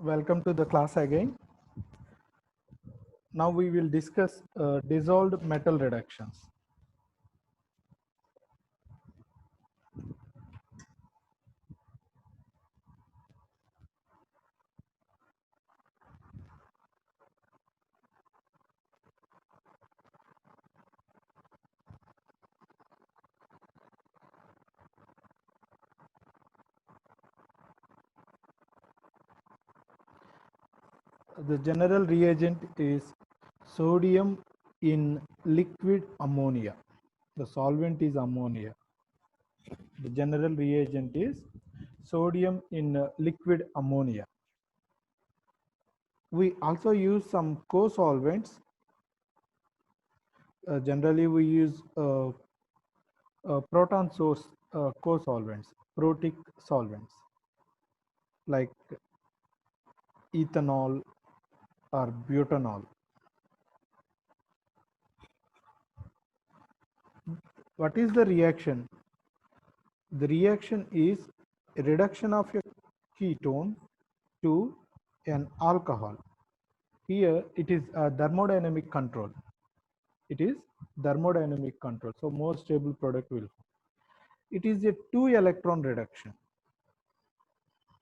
Welcome to the class again. Now we will discuss dissolved metal reductions. The general reagent is sodium in liquid ammonia. The solvent is ammonia. The general reagent is sodium in liquid ammonia. We also use some co-solvents. Generally, we use proton source co-solvents, protic solvents like ethanol or butanol. What is the reaction? The reaction is a reduction of a ketone to an alcohol. Here it is a thermodynamic control. It is thermodynamic control. So more stable product will. It is a 2-electron reduction.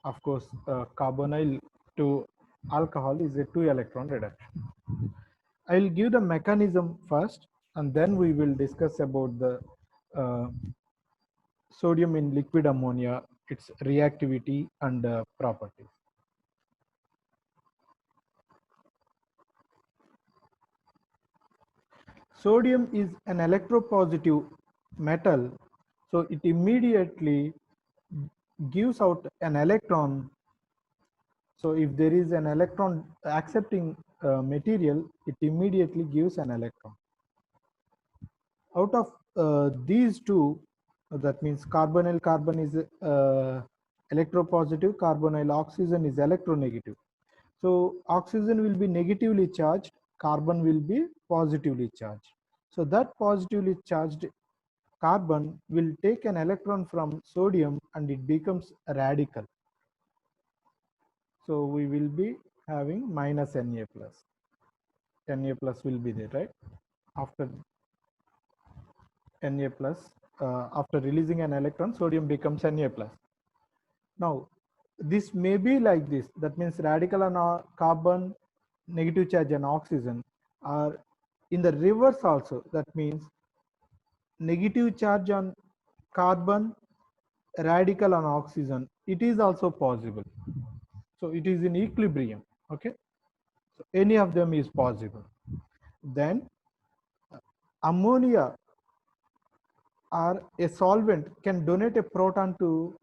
Of course, carbonyl to alcohol is a 2-electron reduction. I will give the mechanism first, and then we will discuss about the sodium in liquid ammonia, its reactivity and properties. Sodium is an electropositive metal, so it immediately gives out an electron. So if there is an electron accepting material, it immediately gives an electron. Out of these two, that means carbonyl carbon is electropositive, carbonyl oxygen is electronegative. So oxygen will be negatively charged, carbon will be positively charged. So that positively charged carbon will take an electron from sodium and it becomes a radical. So we will be having minus Na plus. Na plus will be there, right? After Na plus, after releasing an electron, sodium becomes Na plus. Now, this may be like this. That means radical on carbon, negative charge on oxygen are in the reverse also. That means negative charge on carbon, radical on oxygen. It is also possible. So it is in equilibrium. Okay. So any of them is possible. Then ammonia or a solvent can donate a proton to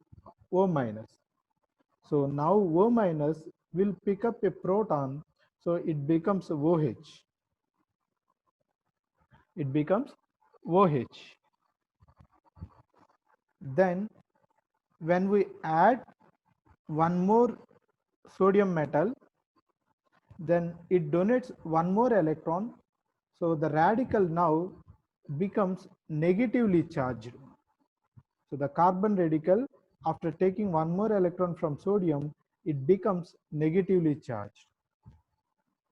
O minus. So now O minus will pick up a proton, so it becomes OH. It becomes OH. Then when we add one more sodium metal, then it donates one more electron. So the radical now becomes negatively charged. So the carbon radical, after taking one more electron from sodium, it becomes negatively charged.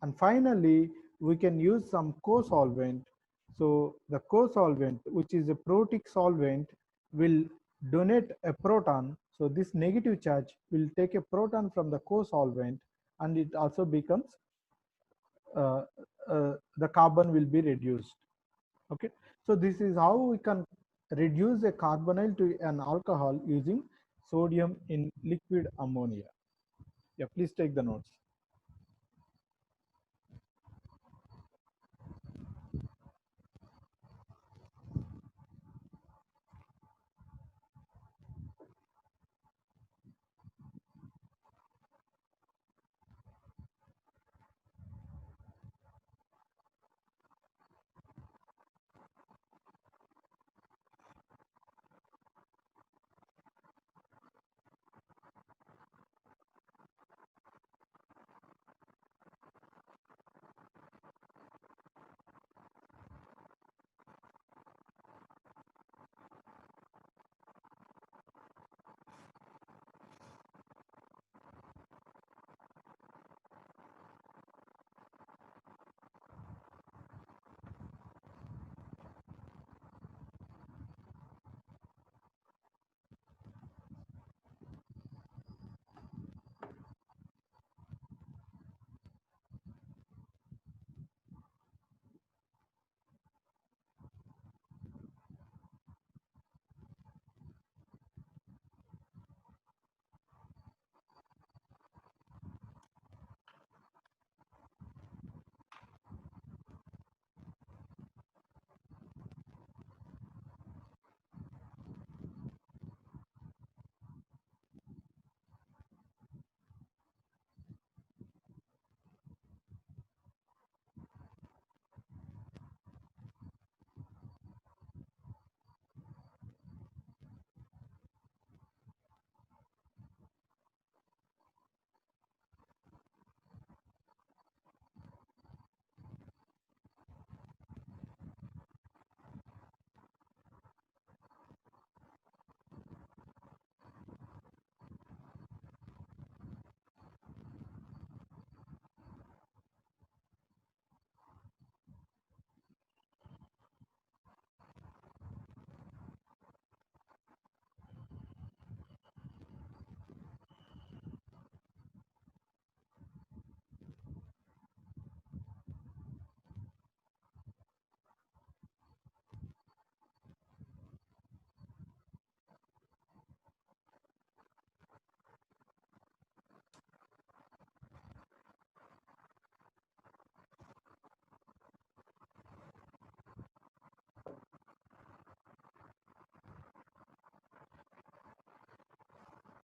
And finally, we can use some co-solvent. So the co-solvent, which is a protic solvent, will donate a proton. So this negative charge will take a proton from the co-solvent, and it also becomes the carbon will be reduced. Okay, so this is how we can reduce a carbonyl to an alcohol using sodium in liquid ammonia. Yeah, please take the notes.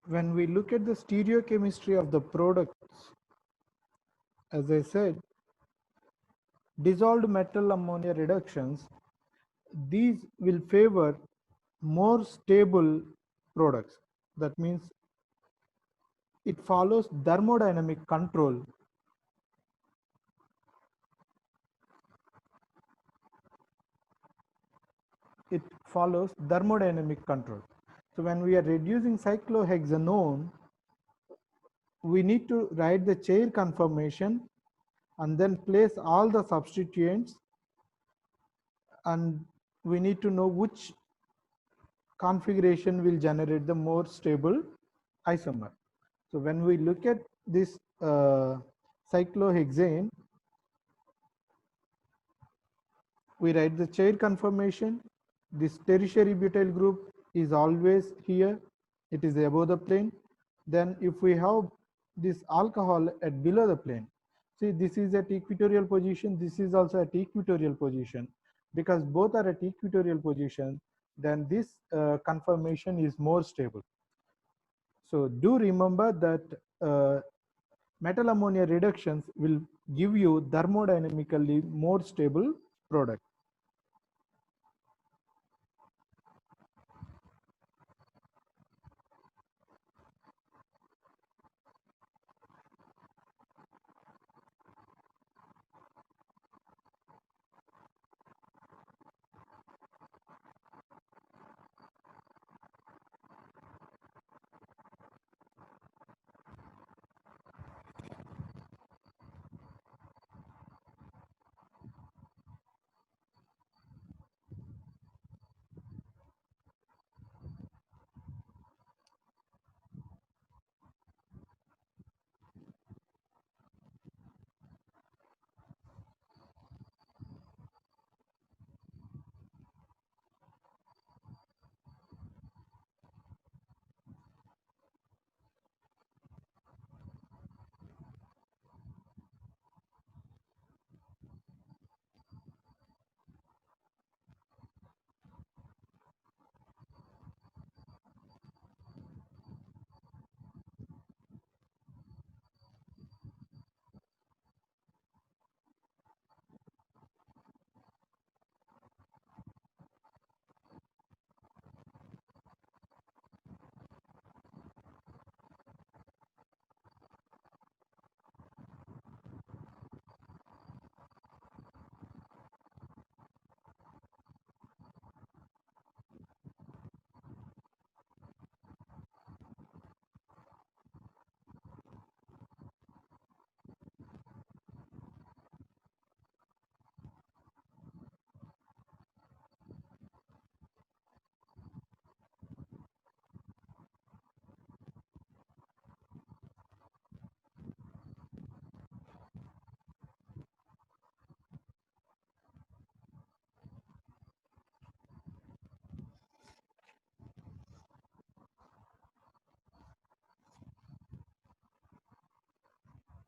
when we look at the stereochemistry of the products, as I said, dissolved metal ammonia reductions, these will favor more stable products. That means it follows thermodynamic control. It follows thermodynamic control. So when we are reducing cyclohexanone, we need to write the chair conformation and then place all the substituents, and we need to know which configuration will generate the more stable isomer. So when we look at this cyclohexane, we write the chair conformation. This tertiary butyl group is always here. It is above the plane. Then if we have this alcohol at below the plane, see, this is at equatorial position, this is also at equatorial position. Because both are at equatorial position, then this conformation is more stable. So do remember that metal ammonia reductions will give you thermodynamically more stable product.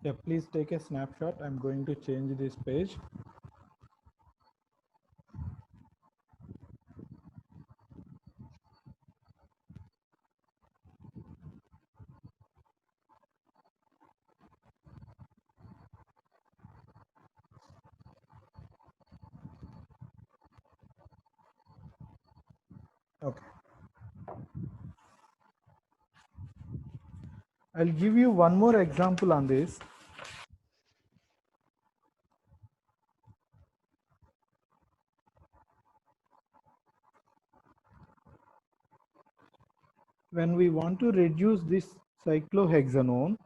Yeah, please take a snapshot. I'm going to change this page. Okay. I'll give you one more example on this. When we want to reduce this cyclohexanone,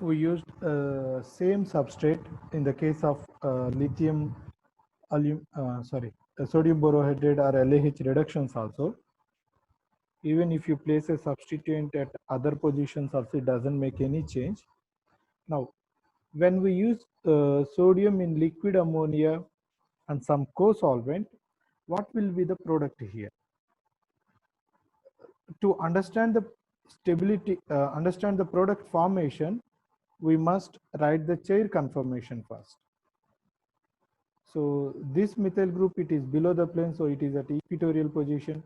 we used same substrate in the case of lithium, sodium borohydride or LAH reductions also. Even if you place a substituent at other positions also, it doesn't make any change. Now, when we use sodium in liquid ammonia and some co-solvent, what will be the product here? To understand the stability, understand the product formation, we must write the chair conformation first. So this methyl group, it is below the plane, so it is at equatorial position.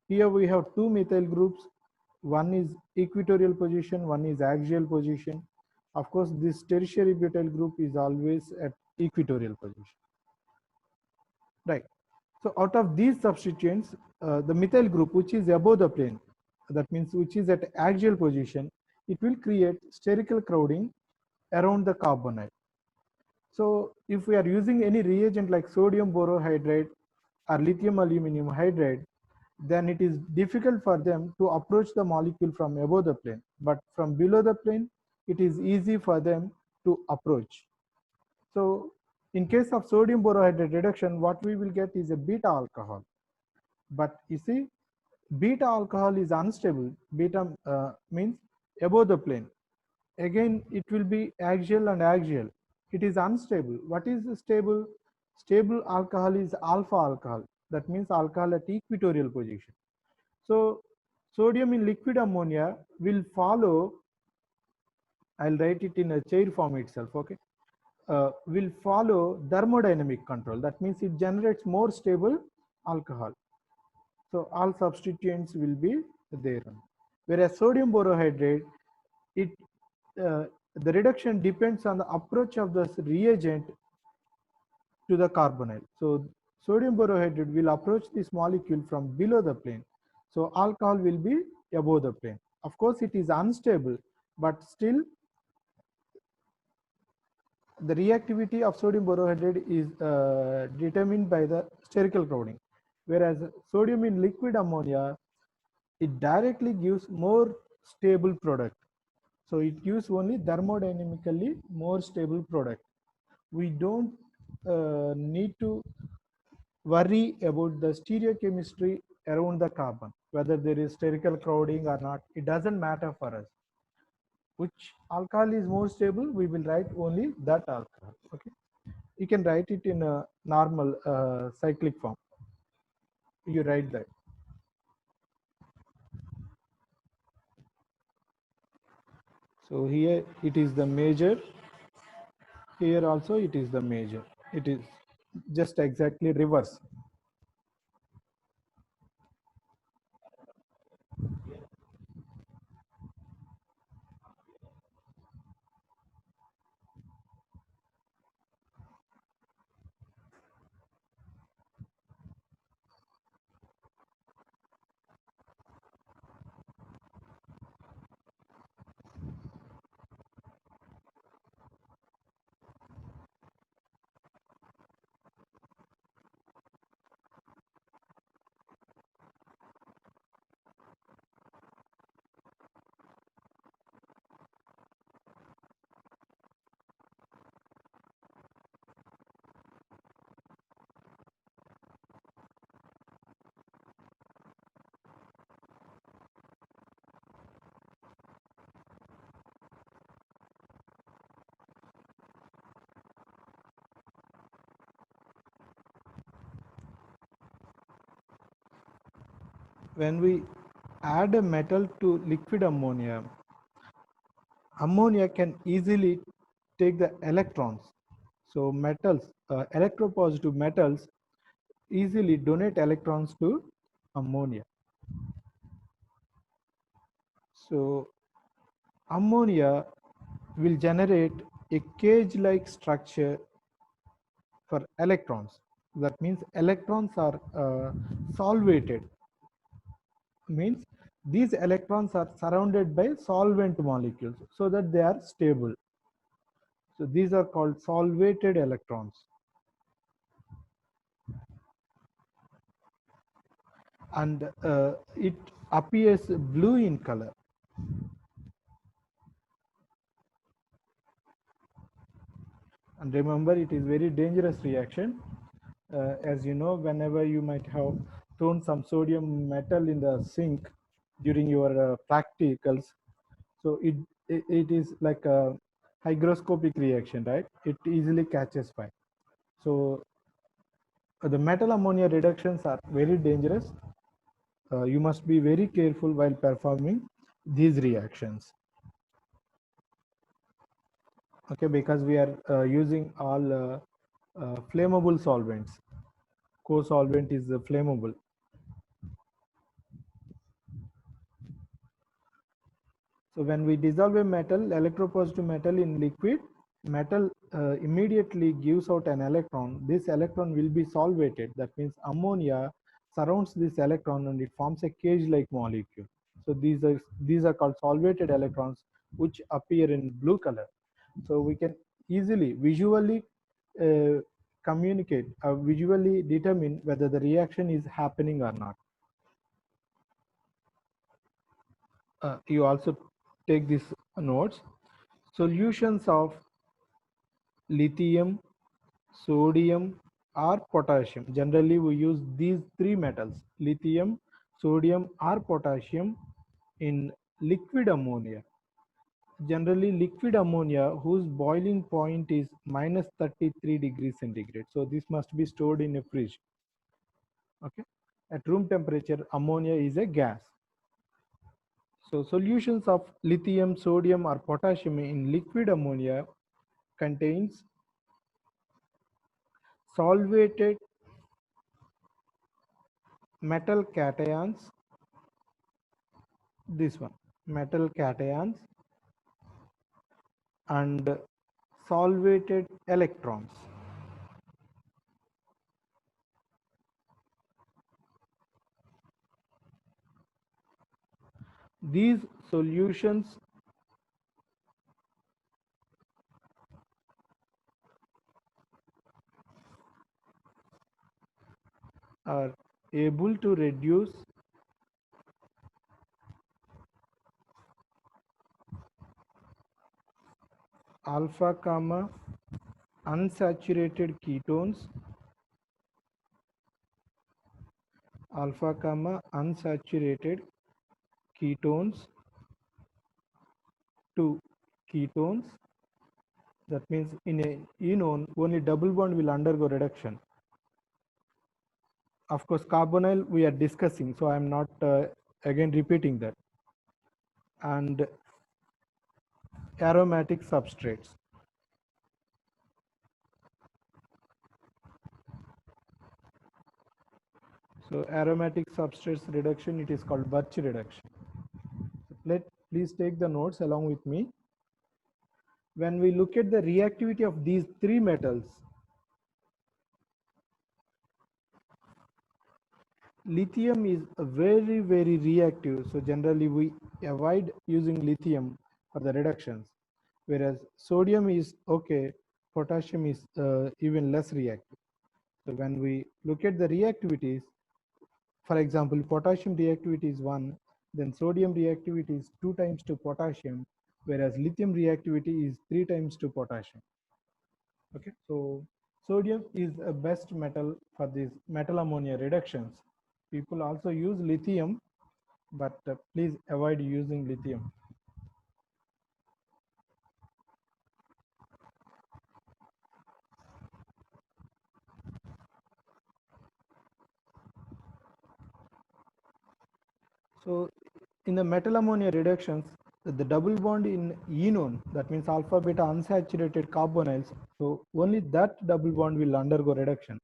Here we have two methyl groups. One is equatorial position, one is axial position. Of course, this tertiary butyl group is always at equatorial position, right? So out of these substituents, the methyl group, which is above the plane, that means which is at axial position, it will create spherical crowding around the carbonyl. So if we are using any reagent like sodium borohydride or lithium aluminum hydride, then it is difficult for them to approach the molecule from above the plane. But from below the plane, it is easy for them to approach. So in case of sodium borohydride reduction, what we will get is a beta alcohol. But you see, beta alcohol is unstable. Beta means above the plane. Again, it will be axial and axial. It is unstable. What is stable? Stable alcohol is alpha alcohol. That means alcohol at equatorial position. So sodium in liquid ammonia will follow, I'll write it in a chair form itself, okay? Will follow thermodynamic control. That means it generates more stable alcohol. So all substituents will be there. Whereas sodium borohydride, it the reduction depends on the approach of the reagent to the carbonyl. So sodium borohydride will approach this molecule from below the plane. So alcohol will be above the plane. Of course, it is unstable, but still the reactivity of sodium borohydride is determined by the spherical crowding. Whereas sodium in liquid ammonia, it directly gives more stable product. So it gives only thermodynamically more stable product. We don't need to worry about the stereochemistry around the carbon, whether there is spherical crowding or not. It doesn't matter for us. Which alcohol is more stable, we will write only that alcohol. Okay, you can write it in a normal cyclic form. You write that. So here it is the major. Here also it is the major. It is just exactly reverse. When we add a metal to liquid ammonia, ammonia can easily take the electrons. So metals, electropositive metals easily donate electrons to ammonia. So ammonia will generate a cage-like structure for electrons. That means electrons are solvated. Means these electrons are surrounded by solvent molecules so that they are stable. So these are called solvated electrons. And it appears blue in color. And remember, it is very dangerous reaction. As you know, whenever you might have thrown some sodium metal in the sink during your practicals, so it is like a hygroscopic reaction, right? It easily catches fire. So the metal ammonia reductions are very dangerous. You must be very careful while performing these reactions. Okay, because we are using all flammable solvents. Co-solvent is flammable. So when we dissolve a metal, electropositive metal in liquid, metal immediately gives out an electron. This electron will be solvated. That means ammonia surrounds this electron and it forms a cage-like molecule. So these are called solvated electrons, which appear in blue color. So we can easily visually uh, communicate, visually determine whether the reaction is happening or not. You also take these notes. Solutions of lithium, sodium, or potassium. Generally, we use these three metals, lithium, sodium, or potassium, in liquid ammonia. Generally, liquid ammonia whose boiling point is minus 33 degrees centigrade. So this must be stored in a fridge. Okay. At room temperature, ammonia is a gas. So solutions of lithium, sodium, or potassium in liquid ammonia contains solvated metal cations, this one, metal cations, and solvated electrons. These solutions are able to reduce alpha gamma unsaturated ketones, alpha gamma unsaturated ketones to ketones. That means in a enone only double bond will undergo reduction. Of course, carbonyl we are discussing, so I am not again repeating that. And aromatic substrates. So aromatic substrates reduction, it is called Birch reduction. Please take the notes along with me. When we look at the reactivity of these three metals, lithium is very, very reactive. So generally we avoid using lithium for the reductions, whereas sodium is okay, potassium is even less reactive. So when we look at the reactivities, for example, potassium reactivity is 1, then sodium reactivity is 2 times to potassium, whereas lithium reactivity is 3 times to potassium. Okay, so sodium is a best metal for these metal ammonia reductions. People also use lithium, but please avoid using lithium. So in the metal ammonia reductions, the double bond in enone, that means alpha beta unsaturated carbonyls, so only that double bond will undergo reduction.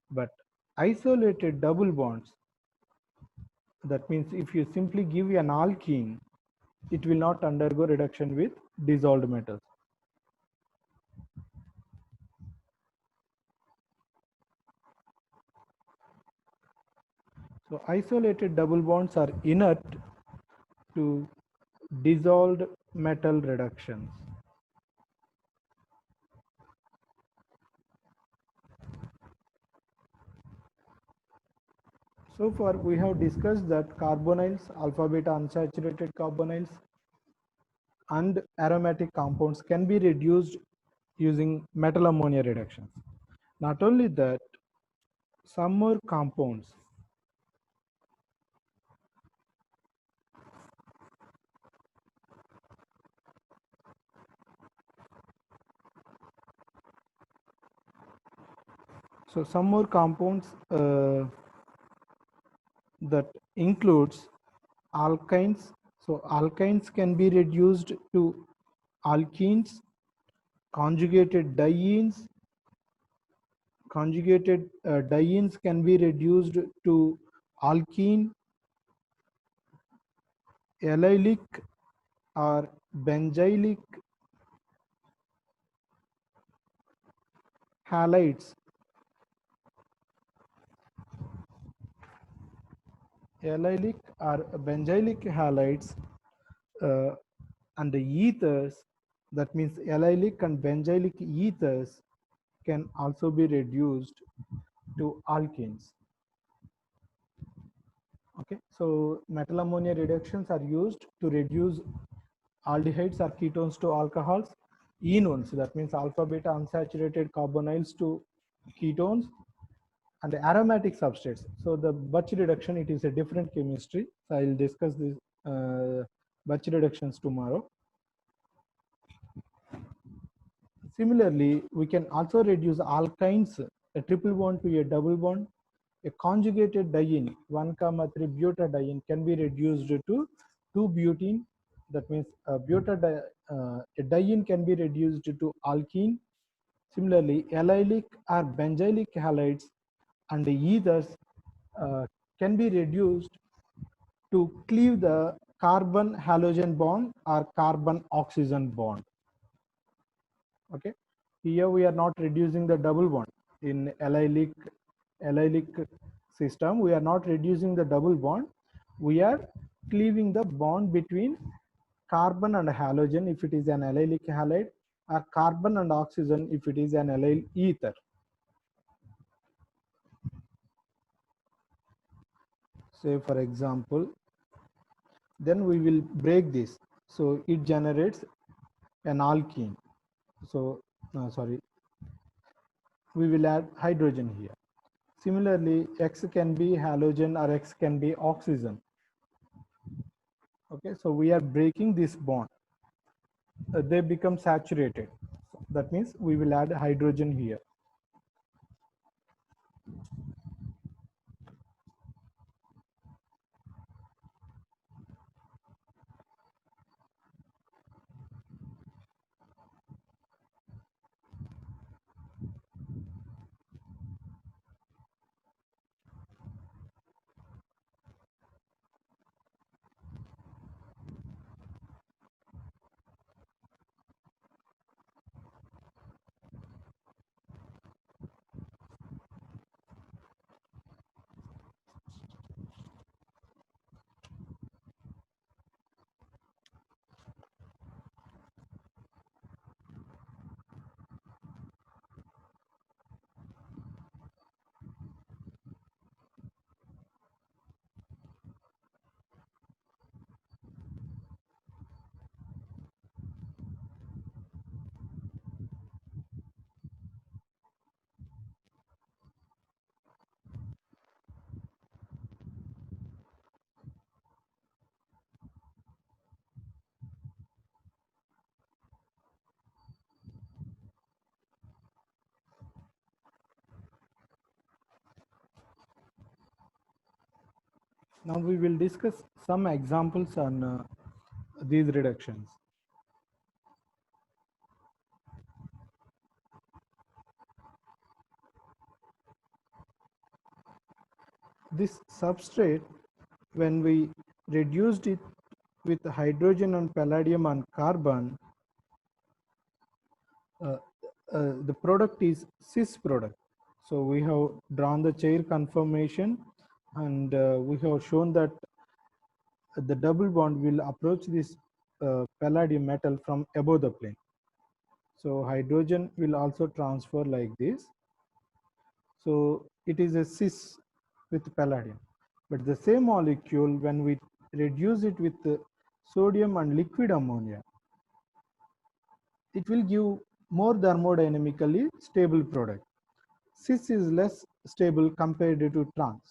But isolated double bonds, that means if you simply give an alkene, it will not undergo reduction with dissolved metals. So isolated double bonds are inert to dissolved metal reductions. So far we have discussed that carbonyls, alpha beta unsaturated carbonyls, and aromatic compounds can be reduced using metal ammonia reductions. Not only that, some more compounds, so some more compounds that includes alkynes. So alkynes can be reduced to alkenes, conjugated dienes, conjugated dienes can be reduced to alkene, allylic or benzylic halides. Allylic or benzylic halides uh, and the ethers, that means allylic and benzylic ethers, can also be reduced to alkenes. Okay, so metal ammonia reductions are used to reduce aldehydes or ketones to alcohols, enones, that means alpha beta unsaturated carbonyls to ketones, and the aromatic substrates. So the Bach reduction, it is a different chemistry. So I will discuss this Bach reductions tomorrow. Similarly, we can also reduce alkynes, a triple bond to a double bond. A conjugated diene, 1,3 butadiene, can be reduced to 2-butene. That means a diene can be reduced to alkene. Similarly, allylic or benzylic halides and ethers can be reduced to cleave the carbon halogen bond or carbon oxygen bond. Okay, here we are not reducing the double bond. In allylic system, we are not reducing the double bond, we are cleaving the bond between carbon and halogen if it is an allylic halide, or carbon and oxygen if it is an allyl ether. Say for example, then we will break this, so it generates an alkene. So sorry, we will add hydrogen here. Similarly, X can be halogen or X can be oxygen. Okay, so we are breaking this bond. They become saturated. That means we will add hydrogen here. Now we will discuss some examples on these reductions. This substrate, when we reduced it with hydrogen and palladium and carbon, uh, the product is cis product. So we have drawn the chair conformation, and we have shown that the double bond will approach this palladium metal from above the plane. So hydrogen will also transfer like this. So it is a cis with palladium. But the same molecule, when we reduce it with sodium and liquid ammonia, it will give more thermodynamically stable product. Cis is less stable compared to trans,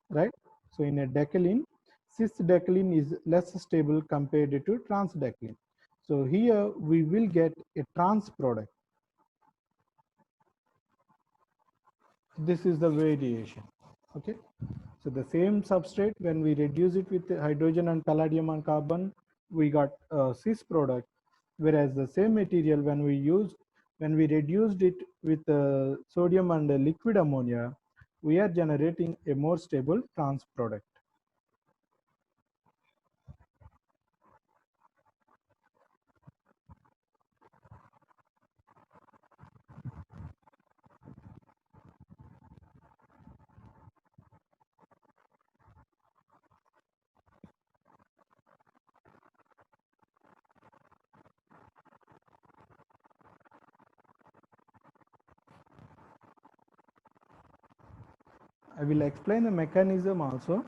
right? So in a decalene, cis decalene is less stable compared to trans decalene. So here we will get a trans product. This is the variation. Okay, so the same substrate, when we reduce it with hydrogen and palladium and carbon, we got a cis product, whereas the same material, when we use When we reduced it with sodium and liquid ammonia, we are generating a more stable trans product. I will explain the mechanism also.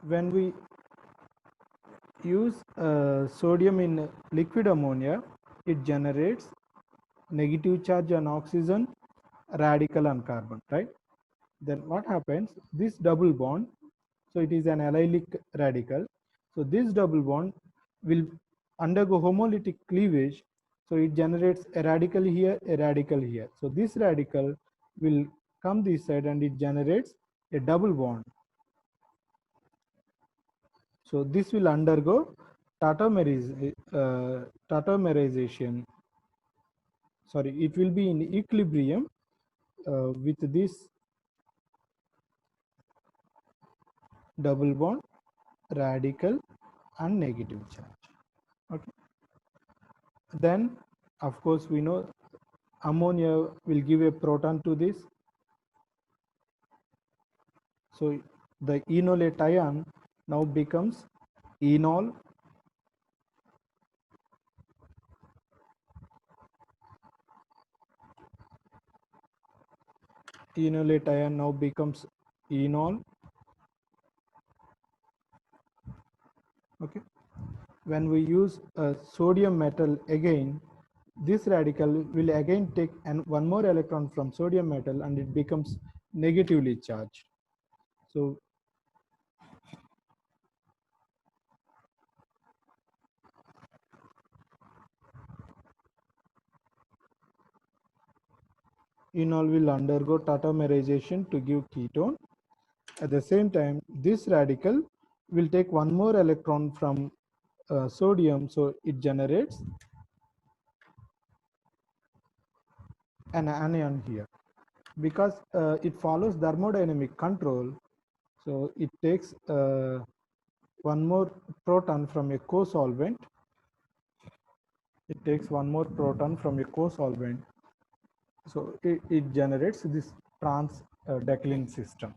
When we use sodium in liquid ammonia, it generates negative charge on oxygen, radical on carbon, right? Then what happens? This double bond, so it is an allylic radical. So this double bond will undergo homolytic cleavage. So it generates a radical here, a radical here. So this radical will come this side and it generates a double bond. So this will undergo tautomerization. Sorry, it will be in equilibrium with this double bond, radical and negative charge. Okay. Then, of course, we know ammonia will give a proton to this. So the enolate ion now becomes enol. Enolate ion now becomes enol. Okay. When we use a sodium metal again, this radical will again take one more electron from sodium metal and it becomes negatively charged. So enol will undergo tautomerization to give ketone. At the same time, this radical will take one more electron from sodium, so it generates an anion here. Because it follows thermodynamic control, so it takes one more proton from a co-solvent. It takes one more proton from a co-solvent, so it generates this trans Dechlin system.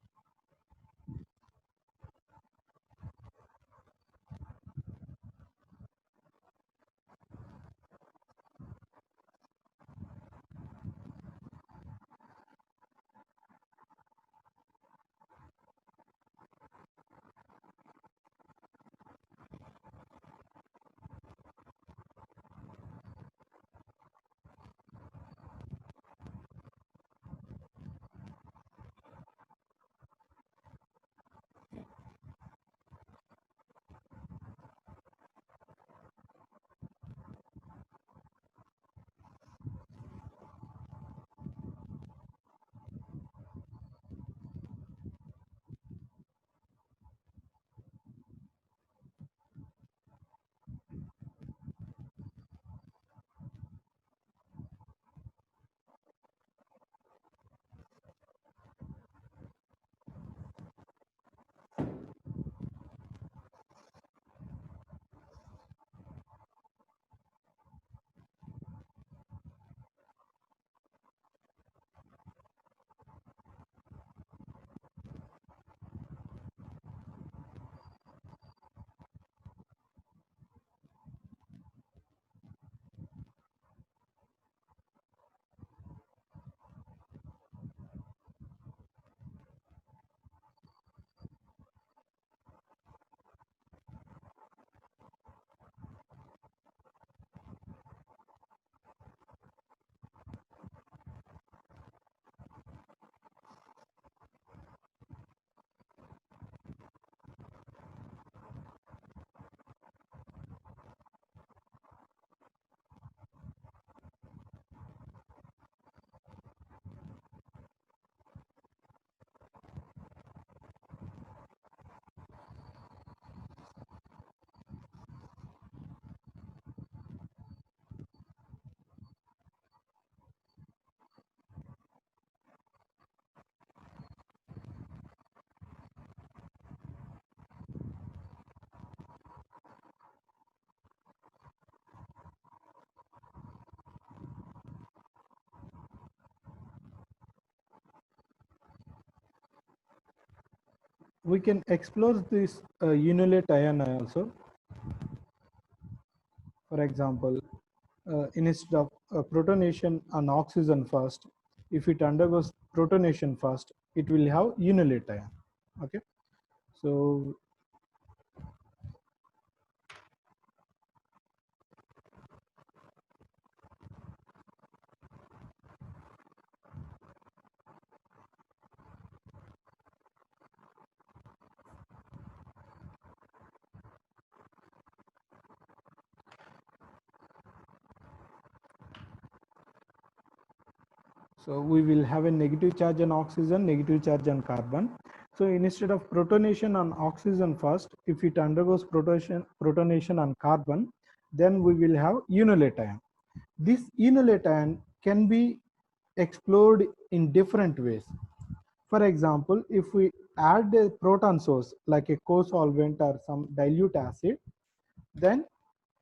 we can explore this unilate ion also. For example, instead of protonation and oxygen first, if it undergoes protonation first, it will have unilate ion. Okay, so we will have a negative charge on oxygen, negative charge on carbon. So instead of protonation on oxygen first, if it undergoes protonation on carbon, then we will have unilate ion. This unilate ion can be explored in different ways. For example, if we add a proton source like a co-solvent or some dilute acid, then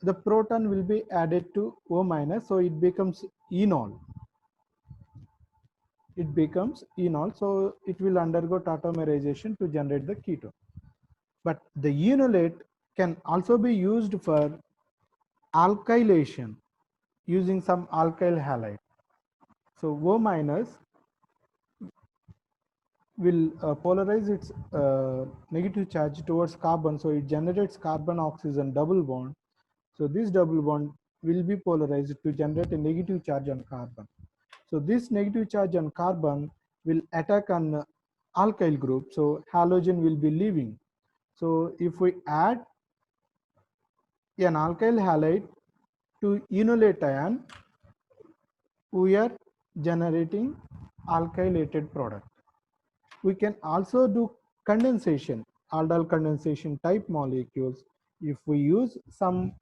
the proton will be added to O minus, so it becomes enol. It becomes enol, so it will undergo tautomerization to generate the ketone. But the unolate can also be used for alkylation using some alkyl halide. So O minus will polarize its negative charge towards carbon, so it generates carbon oxygen double bond. So this double bond will be polarized to generate a negative charge on carbon. So this negative charge on carbon will attack on alkyl group, so halogen will be leaving. So if we add an alkyl halide to enolate ion, we are generating alkylated product. We can also do condensation, aldol condensation type molecules. If we use some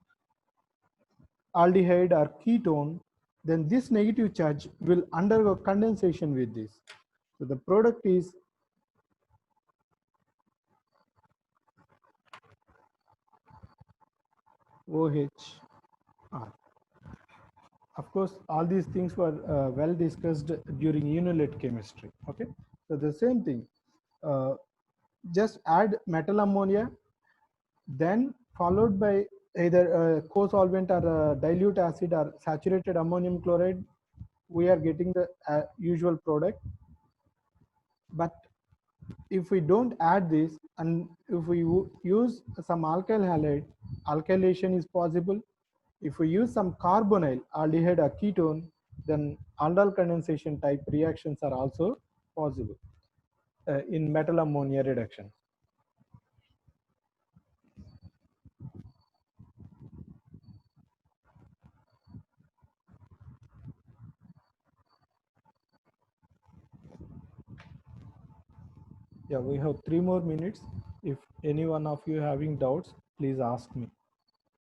aldehyde or ketone, then this negative charge will undergo condensation with this. So the product is OH. Of course, all these things were well discussed during unilate chemistry. Okay, so the same thing. Uh, just add metal ammonia, then followed by either a co-solvent or a dilute acid or saturated ammonium chloride. We are getting the usual product. But if we don't add this and if we use some alkyl halide, alkylation is possible. If we use some carbonyl, aldehyde or ketone, then aldol condensation type reactions are also possible in metal ammonia reduction. Yeah, we have 3 more minutes. If any one of you having doubts, please ask me.